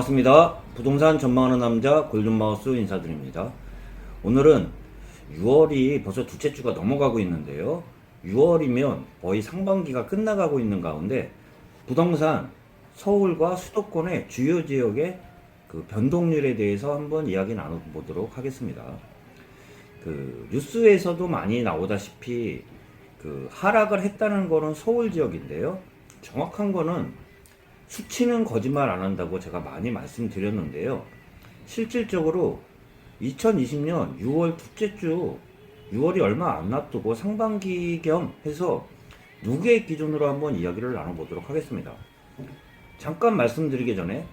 반갑습니다. 부동산 전망하는 남자 골든마우스 인사드립니다. 오늘은 6월이 벌써 둘째 주가 넘어가고 있는데요. 6월이면 거의 상반기가 끝나가고 있는 가운데 부동산 서울과 수도권의 주요 지역의 그 변동률에 대해서 한번 이야기 나눠보도록 하겠습니다. 뉴스에서도 많이 나오다시피 하락을 했다는 거는 서울 지역인데요. 정확한 거는 수치는 거짓말 안 한다고 제가 많이 말씀드렸는데요. 실질적으로 2020년 6월 둘째 주, 6월이 얼마 안 놔두고 상반기 겸 해서 누계획 기준으로 한번 이야기를 나눠보도록 하겠습니다. 잠깐 말씀드리기 전에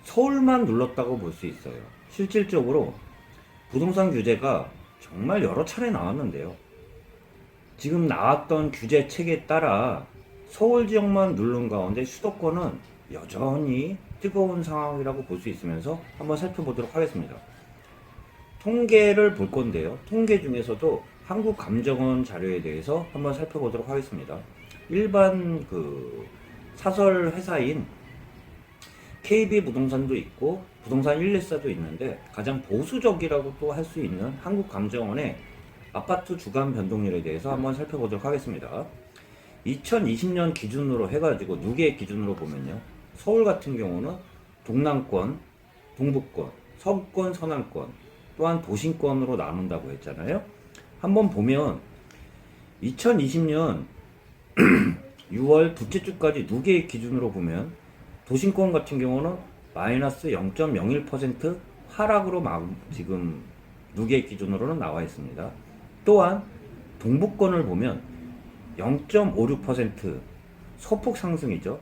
서울만 눌렀다고 볼 수 있어요. 실질적으로 부동산 규제가 정말 여러 차례 나왔는데요. 지금 나왔던 규제 책에 따라 서울 지역만 누른 가운데 수도권은 여전히 뜨거운 상황이라고 볼 수 있으면서 한번 살펴보도록 하겠습니다. 통계를 볼 건데요. 통계 중에서도 한국감정원 자료에 대해서 한번 살펴보도록 하겠습니다. 일반 사설 회사인 KB부동산도 있고 부동산 114도 있는데 가장 보수적이라고 또 할 수 있는 한국감정원의 아파트 주간 변동률에 대해서 한번 살펴보도록 하겠습니다. 2020년 기준으로 해가지고 누계획 기준으로 보면요. 서울 같은 경우는 동남권, 동북권, 서부권, 서남권 또한 도심권으로 나눈다고 했잖아요. 한번 보면 2020년 6월 둘째 주까지 누계획 기준으로 보면 도심권 같은 경우는 마이너스 0.01% 하락으로 지금 누계획 기준으로는 나와 있습니다. 또한 동북권을 보면 0.56% 소폭 상승이죠.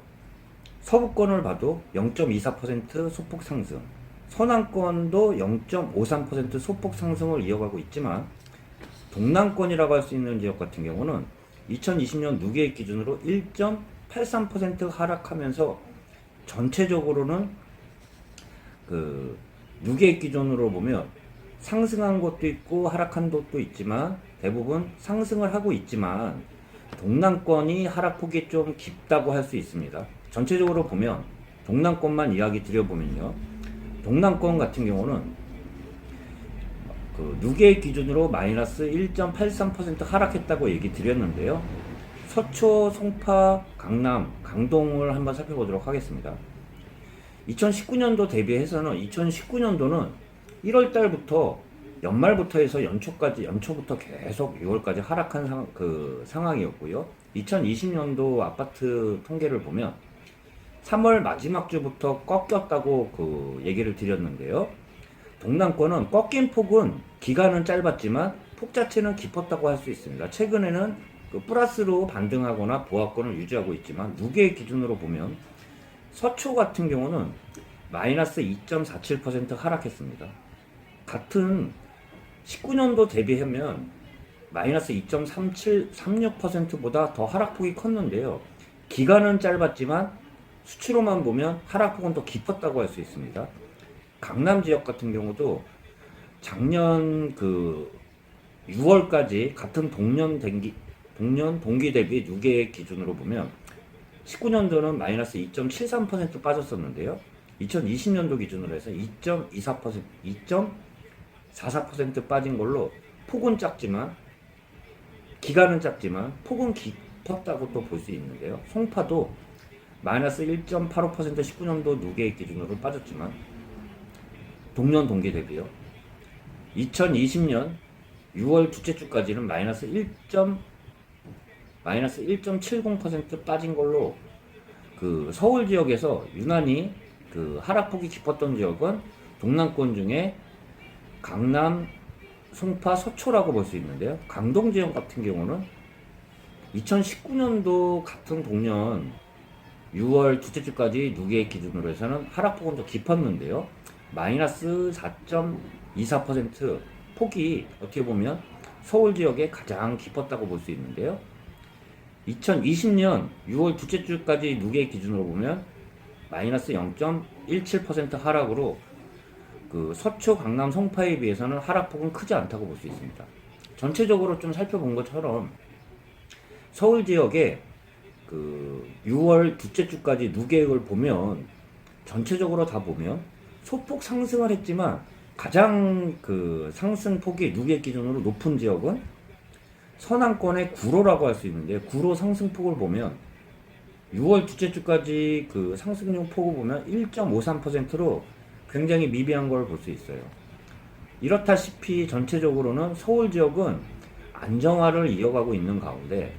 서부권을 봐도 0.24% 소폭 상승, 서남권도 0.53% 소폭 상승을 이어가고 있지만 동남권이라고 할 수 있는 지역 같은 경우는 2020년 누계획 기준으로 1.83% 하락하면서 전체적으로는 누계획 기준으로 보면 상승한 곳도 있고 하락한 곳도 있지만 대부분 상승을 하고 있지만 동남권이 하락폭이 좀 깊다고 할 수 있습니다. 전체적으로 보면 동남권만 이야기 드려보면요. 동남권 같은 경우는 누계획 기준으로 마이너스 1.83% 하락했다고 얘기 드렸는데요. 서초, 송파, 강남, 강동을 한번 살펴보도록 하겠습니다. 2019년도 대비해서는 2019년도는 1월 달부터 연말부터 해서 연초부터 계속 6월까지 하락한 상황이었고요. 2020년도 아파트 통계를 보면 3월 마지막 주부터 꺾였다고 얘기를 드렸는데요. 동남권은 꺾인 폭은 기간은 짧았지만 폭 자체는 깊었다고 할 수 있습니다. 최근에는 플러스로 반등하거나 보합권을 유지하고 있지만 누계획 기준으로 보면 서초 같은 경우는 마이너스 2.47% 하락했습니다. 같은 19년도 대비하면 마이너스 2.36%보다 더 하락폭이 컸는데요. 기간은 짧았지만 수치로만 보면 하락폭은 더 깊었다고 할 수 있습니다. 강남 지역 같은 경우도 작년 6월까지 같은 동년 동기 대비 누계획 기준으로 보면 19년도는 마이너스 2.73% 빠졌었는데요. 2020년도 기준으로 해서 2.44% 빠진 걸로 폭은 작지만 기간은 작지만 폭은 깊었다고 또 볼 수 있는데요. 송파도 마이너스 1.85% 19년도 누계획 기준으로 빠졌지만 동년 동기 대비요. 2020년 6월 둘째 주까지는 마이너스 1.70% 빠진 걸로 서울 지역에서 유난히 하락폭이 깊었던 지역은 동남권 중에 강남, 송파, 서초라고 볼 수 있는데요. 강동 지역 같은 경우는 2019년도 같은 동년 6월 둘째 주까지 누계획 기준으로 해서는 하락폭은 더 깊었는데요. 마이너스 4.24% 폭이 어떻게 보면 서울 지역에 가장 깊었다고 볼 수 있는데요. 2020년 6월 둘째 주까지 누계획 기준으로 보면 마이너스 0.17% 하락으로 서초, 강남, 송파에 비해서는 하락폭은 크지 않다고 볼 수 있습니다. 전체적으로 좀 살펴본 것처럼 서울 지역에 6월 둘째 주까지 누계획을 보면 전체적으로 다 보면 소폭 상승을 했지만 가장 그 상승폭이 누계 기준으로 높은 지역은 서남권의 구로라고 할 수 있는데, 구로 상승폭을 보면 6월 둘째 주까지 그 상승률 폭을 보면 1.53%로 굉장히 미비한 걸 볼 수 있어요. 이렇다시피 전체적으로는 서울 지역은 안정화를 이어가고 있는 가운데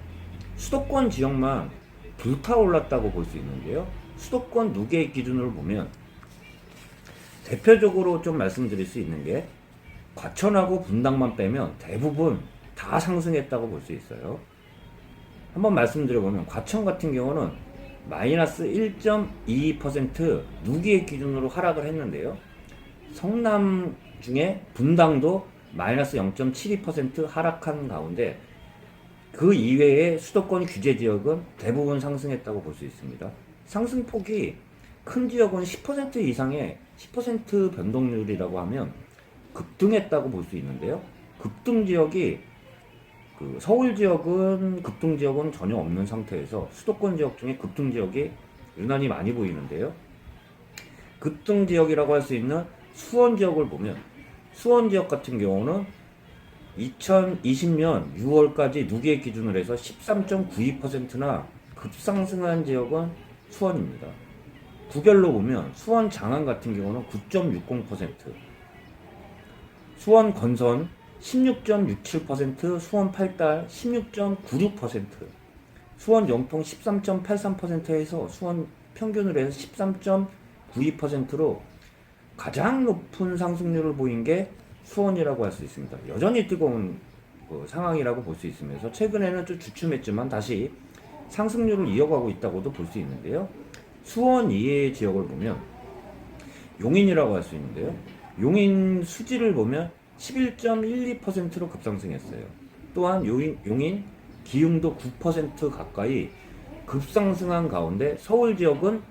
수도권 지역만 불타올랐다고 볼 수 있는데요. 수도권 누계 기준으로 보면 대표적으로 좀 말씀드릴 수 있는 게 과천하고 분당만 빼면 대부분 다 상승했다고 볼 수 있어요. 한번 말씀드려보면 과천 같은 경우는 마이너스 1.22% 누계 기준으로 하락을 했는데요. 성남 중에 분당도 마이너스 0.72% 하락한 가운데 그 이외의 수도권 규제 지역은 대부분 상승했다고 볼 수 있습니다. 상승폭이 큰 지역은 10% 이상의 10% 변동률이라고 하면 급등했다고 볼 수 있는데요. 급등 지역이 그 서울 지역은 급등 지역은 전혀 없는 상태에서 수도권 지역 중에 급등 지역이 유난히 많이 보이는데요. 급등 지역이라고 할 수 있는 수원 지역을 보면 수원 지역 같은 경우는 2020년 6월까지 누계 기준으로 해서 13.92%나 급상승한 지역은 수원입니다. 구별로 보면 수원 장안 같은 경우는 9.60%, 수원 건선 16.67%, 수원 팔달 16.96%, 수원 영통 13.83%에서 수원 평균으로 해서 13.92%로 가장 높은 상승률을 보인 게 수원이라고 할 수 있습니다. 여전히 뜨거운 상황이라고 볼 수 있으면서 최근에는 좀 주춤했지만 다시 상승률을 이어가고 있다고도 볼 수 있는데요. 수원 이외의 지역을 보면 용인이라고 할 수 있는데요. 용인 수지를 보면 11.12%로 급상승했어요. 또한 용인 기흥도 9% 가까이 급상승한 가운데 서울 지역은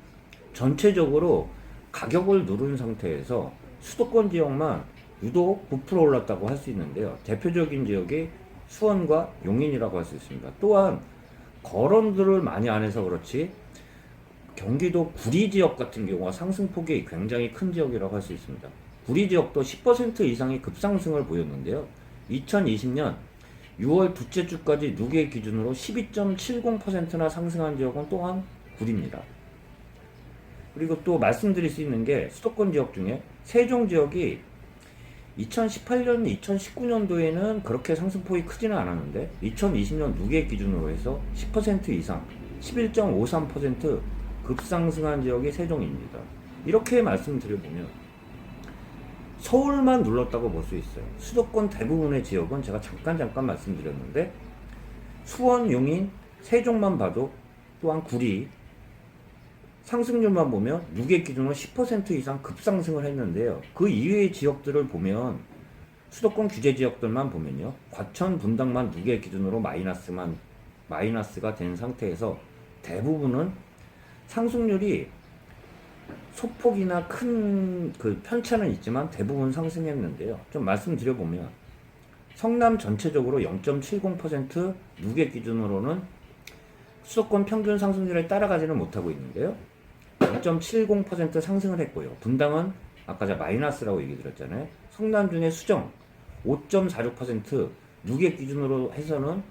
전체적으로 가격을 누른 상태에서 수도권 지역만 유독 9% 올랐다고 할 수 있는데요. 대표적인 지역이 수원과 용인이라고 할 수 있습니다. 또한 거론들을 많이 안 해서 그렇지 경기도 구리 지역 같은 경우가 상승폭이 굉장히 큰 지역이라고 할 수 있습니다. 구리 지역도 10% 이상의 급상승을 보였는데요. 2020년 6월 둘째 주까지 누계 기준으로 12.70%나 상승한 지역은 또한 구리입니다. 그리고 또 말씀드릴 수 있는 게 수도권 지역 중에 세종 지역이 2018년, 2019년도에는 그렇게 상승폭이 크지는 않았는데 2020년 누계 기준으로 해서 10% 이상 11.53% 급상승한 지역이 세종입니다. 이렇게 말씀드려보면 서울만 눌렀다고 볼 수 있어요. 수도권 대부분의 지역은 제가 잠깐 말씀드렸는데 수원, 용인, 세종만 봐도 또한 구리 상승률만 보면 누계 기준으로 10% 이상 급상승을 했는데요. 그 이외의 지역들을 보면 수도권 규제 지역들만 보면요. 과천, 분당만 누계 기준으로 마이너스가 된 상태에서 대부분은 상승률이 소폭이나 큰 그 편차는 있지만 대부분 상승했는데요. 좀 말씀드려보면 성남 전체적으로 0.70% 누계 기준으로는 수도권 평균 상승률에 따라가지는 못하고 있는데요. 0.70% 상승을 했고요. 분당은 아까 제가 마이너스라고 얘기 드렸잖아요. 성남 중에 수정 5.46% 누계 기준으로 해서는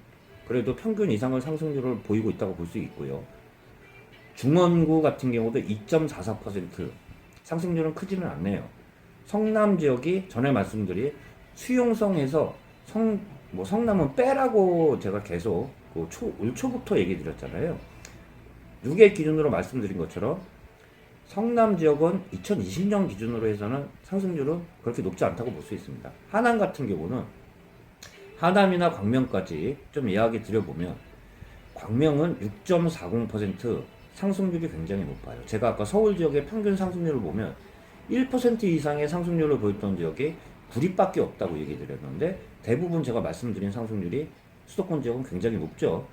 그래도 평균 이상의 상승률을 보이고 있다고 볼 수 있고요. 중원구 같은 경우도 2.44% 상승률은 크지는 않네요. 성남 지역이 전에 말씀드린 수용성에서 성남은 빼라고 제가 계속 올 초부터 얘기 드렸잖아요. 누계 기준으로 말씀드린 것처럼 성남 지역은 2020년 기준으로 해서는 상승률은 그렇게 높지 않다고 볼 수 있습니다. 하남 같은 경우는 하남이나 광명까지 좀 이야기 드려보면 광명은 6.40% 상승률이 굉장히 높아요. 제가 아까 서울 지역의 평균 상승률을 보면 1% 이상의 상승률을 보였던 지역이 구리밖에 없다고 얘기 드렸는데 대부분 제가 말씀드린 상승률이 수도권 지역은 굉장히 높죠.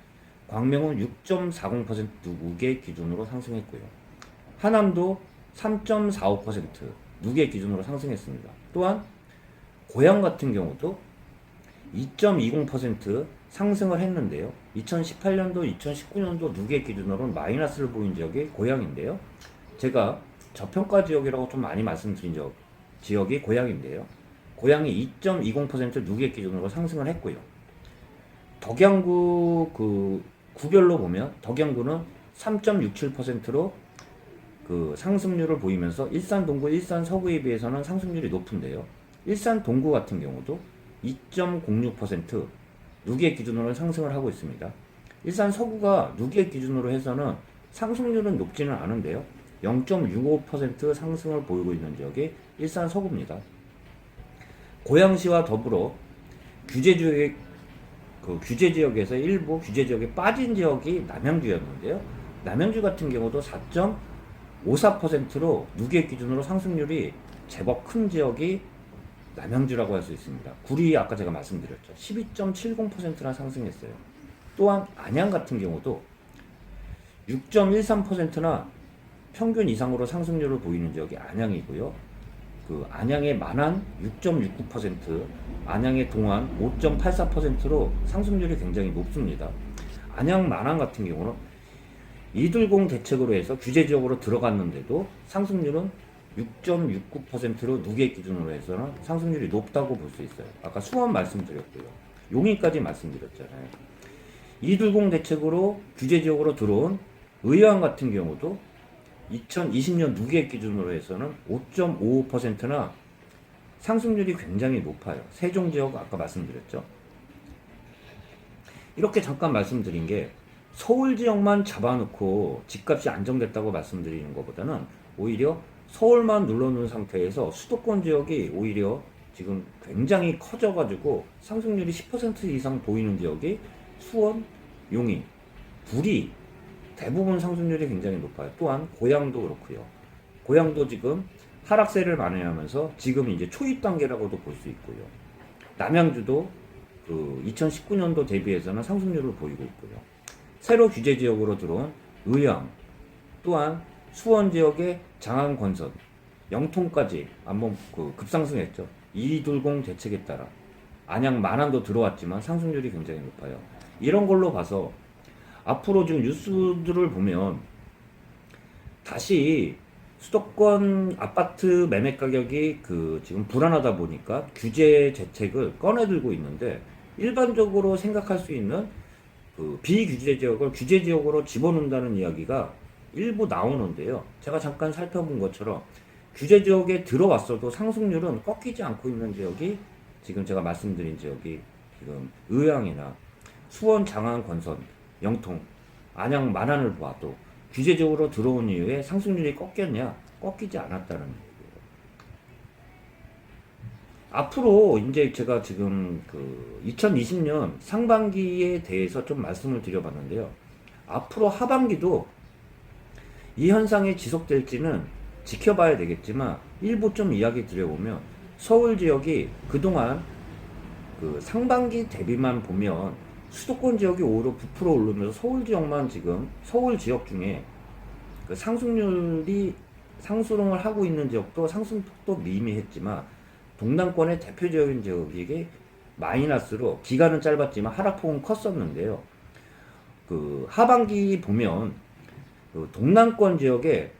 광명은 6.40% 누계 기준으로 상승했고요. 하남도 3.45% 누계 기준으로 상승했습니다. 또한 고양 같은 경우도 2.20% 상승을 했는데요. 2018년도, 2019년도 누계 기준으로는 마이너스를 보인 지역이 고양인데요. 제가 저평가 지역이라고 좀 많이 말씀드린 지역이 고양인데요. 고양이 2.20% 누계획 기준으로 상승을 했고요. 덕양구 그 구별로 보면 덕양구는 3.67%로 그 상승률을 보이면서 일산 동구, 일산 서구에 비해서는 상승률이 높은데요. 일산 동구 같은 경우도 2.06% 누계획 기준으로 상승을 하고 있습니다. 일산 서구가 누계획 기준으로 해서는 상승률은 높지는 않은데요. 0.65% 상승을 보이고 있는 지역이 일산 서구입니다. 고양시와 더불어 규제 지역에서 일부 규제 지역에 빠진 지역이 남양주였는데요. 남양주 같은 경우도 4.54%로 누계획 기준으로 상승률이 제법 큰 지역이 남양주라고 할 수 있습니다. 구리 아까 제가 말씀드렸죠. 12.70%나 상승했어요. 또한 안양 같은 경우도 6.13%나 평균 이상으로 상승률을 보이는 지역이 안양이고요. 그 안양의 만안 6.69%, 안양의 동안 5.84%로 상승률이 굉장히 높습니다. 안양 만안 같은 경우는 220 대책으로 해서 규제 지역으로 들어갔는데도 상승률은 6.69%로 누계획 기준으로 해서는 상승률이 높다고 볼 수 있어요. 아까 수원 말씀드렸고요. 용인까지 말씀드렸잖아요. 220 대책으로 규제 지역으로 들어온 의왕 같은 경우도 2020년 누계획 기준으로 해서는 5.55%나 상승률이 굉장히 높아요. 세종 지역 아까 말씀드렸죠. 이렇게 잠깐 말씀드린 게 서울 지역만 잡아놓고 집값이 안정됐다고 말씀드리는 것보다는 오히려 서울만 눌러놓은 상태에서 수도권 지역이 오히려 지금 굉장히 커져가지고 상승률이 10% 이상 보이는 지역이 수원, 용인, 구리 대부분 상승률이 굉장히 높아요. 또한 고양도 그렇고요. 고양도 지금 하락세를 만회하면서 지금 이제 초입 단계라고도 볼 수 있고요. 남양주도 그 2019년도 대비해서는 상승률을 보이고 있고요. 새로 규제 지역으로 들어온 의왕, 또한 수원 지역의 장안건선, 영통까지 한번 그 급상승했죠. 220 대책에 따라 안양 만안도 들어왔지만 상승률이 굉장히 높아요. 이런 걸로 봐서 앞으로 지금 뉴스들을 보면 다시 수도권 아파트 매매 가격이 그 지금 불안하다 보니까 규제 대책을 꺼내들고 있는데 일반적으로 생각할 수 있는 그 비규제 지역을 규제 지역으로 집어넣는다는 이야기가 일부 나오는데요. 제가 잠깐 살펴본 것처럼 규제 지역에 들어왔어도 상승률은 꺾이지 않고 있는 지역이 지금 제가 말씀드린 지역이 지금 의왕이나 수원, 장안, 건선, 영통, 안양, 만안을 봐도 규제 지역으로 들어온 이후에 상승률이 꺾였냐? 꺾이지 않았다는 얘기예요. 앞으로 이제 제가 지금 그 2020년 상반기에 대해서 좀 말씀을 드려봤는데요. 앞으로 하반기도 이 현상이 지속될지는 지켜봐야 되겠지만 일부 좀 이야기 드려보면 서울 지역이 그동안 그 상반기 대비만 보면 수도권 지역이 오히려 부풀어 오르면서 서울 지역만 지금 서울 지역 중에 그 상승률이 상승을 하고 있는 지역도 상승폭도 미미했지만 동남권의 대표적인 지역이 마이너스로 기간은 짧았지만 하락폭은 컸었는데요. 그 하반기 보면 그 동남권 지역에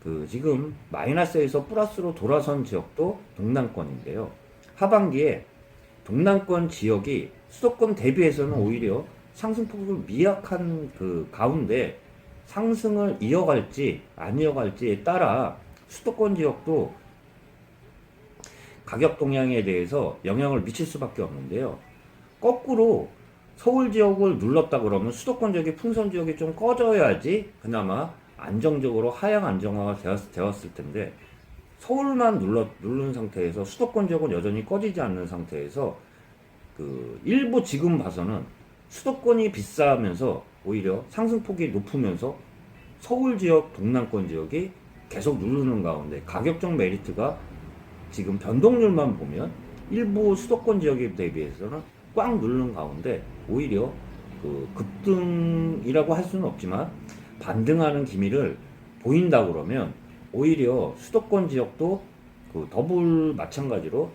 그 지금 마이너스에서 플러스로 돌아선 지역도 동남권인데요. 하반기에 동남권 지역이 수도권 대비해서는 오히려 상승폭을 미약한 그 가운데 상승을 이어갈지 안 이어갈지에 따라 수도권 지역도 가격 동향에 대해서 영향을 미칠 수밖에 없는데요. 거꾸로 서울 지역을 눌렀다 그러면 수도권 지역이 풍선 지역이 좀 꺼져야지 그나마 안정적으로 하향 안정화가 되었을 텐데 서울만 누른 상태에서 수도권 지역은 여전히 꺼지지 않는 상태에서 그 일부 지금 봐서는 수도권이 비싸면서 오히려 상승폭이 높으면서 서울 지역, 동남권 지역이 계속 누르는 가운데 가격적 메리트가 지금 변동률만 보면 일부 수도권 지역에 대비해서는 꽉 누르는 가운데 오히려 그 급등이라고 할 수는 없지만 반등하는 기미를 보인다 그러면 오히려 수도권 지역도 그 더블 마찬가지로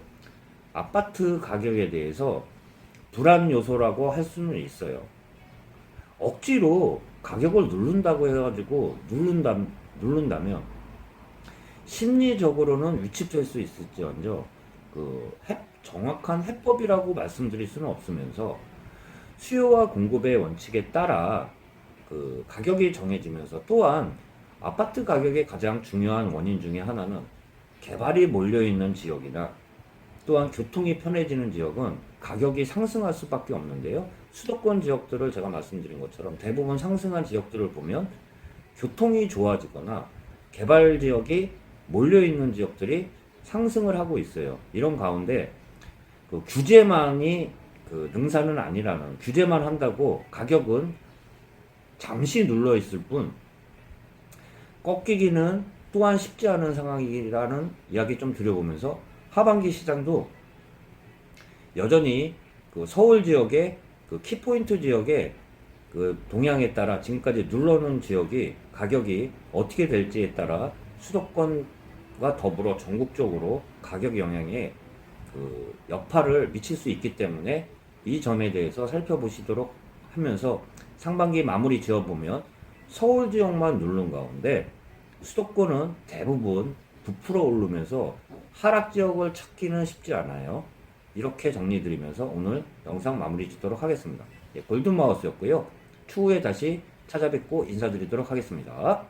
아파트 가격에 대해서 불안 요소라고 할 수는 있어요. 억지로 가격을 누른다고 해가지고 누른다면 심리적으로는 위축될 수 있을지언정 정확한 해법이라고 말씀드릴 수는 없으면서 수요와 공급의 원칙에 따라 가격이 정해지면서, 또한 아파트 가격의 가장 중요한 원인 중에 하나는 개발이 몰려있는 지역이나 또한 교통이 편해지는 지역은 가격이 상승할 수밖에 없는데요. 수도권 지역들을 제가 말씀드린 것처럼 대부분 상승한 지역들을 보면 교통이 좋아지거나 개발 지역이 몰려있는 지역들이 상승을 하고 있어요. 이런 가운데 규제만이 능사는 아니라는, 규제만 한다고 가격은 잠시 눌러 있을 뿐 꺾이기는 또한 쉽지 않은 상황이라는 이야기 좀 드려보면서, 하반기 시장도 여전히 서울 지역의 키포인트 지역의 동향에 따라 지금까지 눌러놓은 지역이 가격이 어떻게 될지에 따라 수도권과 더불어 전국적으로 가격 영향에 여파를 미칠 수 있기 때문에 이 점에 대해서 살펴보시도록 하면서, 상반기 마무리 지어보면 서울 지역만 누른 가운데 수도권은 대부분 부풀어 오르면서 하락 지역을 찾기는 쉽지 않아요. 이렇게 정리드리면서 오늘 영상 마무리 짓도록 하겠습니다. 골든마우스였고요. 추후에 다시 찾아뵙고 인사드리도록 하겠습니다.